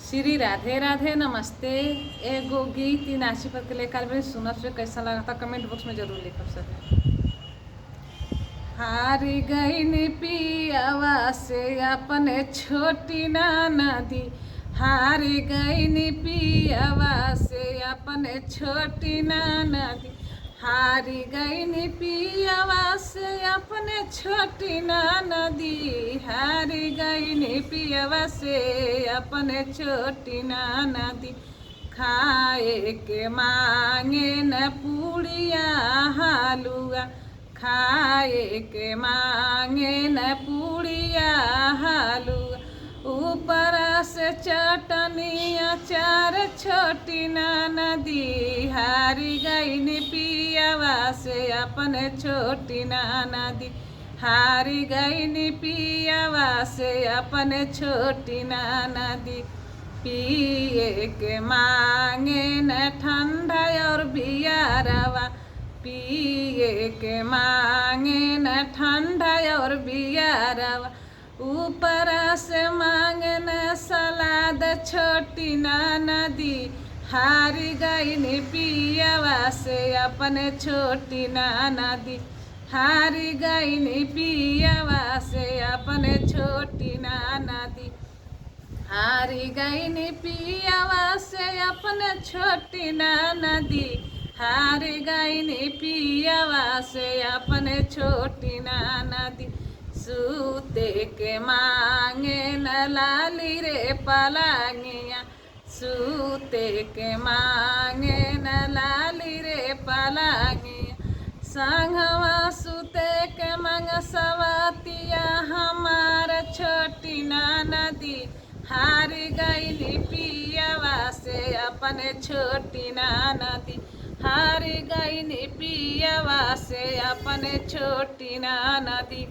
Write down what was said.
श्री राधे राधे नमस्ते। एगो गीत नाची पर के लेकर बड़े सुनब से कैसा लगा था कमेंट बॉक्स में जरूर लिखब सब। हारी गई पियावा से अपने छोटी नदी, हारी गई पियावा से अपने छोटी नदी, हारी गई पियावा से अपने छोटी नदी, हारी गई पियावा से अपने छोटी नदी। खाए के मांगे न पूड़िया हलुआ, खाए के मांगे न पूड़िया हलुआ, ऊपर से चटनी अचार छोटी नदी, हारी गई पियावा से अपने छोटी नदी, हारी गई पियावा से अपने छोटी नदी। पिए के मांगे न ठंडा और बियारवा, पिए के मांगे न ठंडा और बियारवा, ऊपर से मांगे न सलाद छोटी नदी, हारी गई पियावा से अपने छोटी नदी, हारी गई पियावा से अपने छोटी नदी, हारी गई पियावा से अपने छोटी नदी, हारी गई पियावा से अपने छोटी नदी। सूते के मांगे न लाली रे पलंगिया, सूते के मांगे न लाली रे पलंगिया, संगवा सूते के मांग सवतिया हमार छोटी नदी, हारी गई पियावा से अपने छोटी नदी, हारी गई पियावा से अपने छोटी नदी।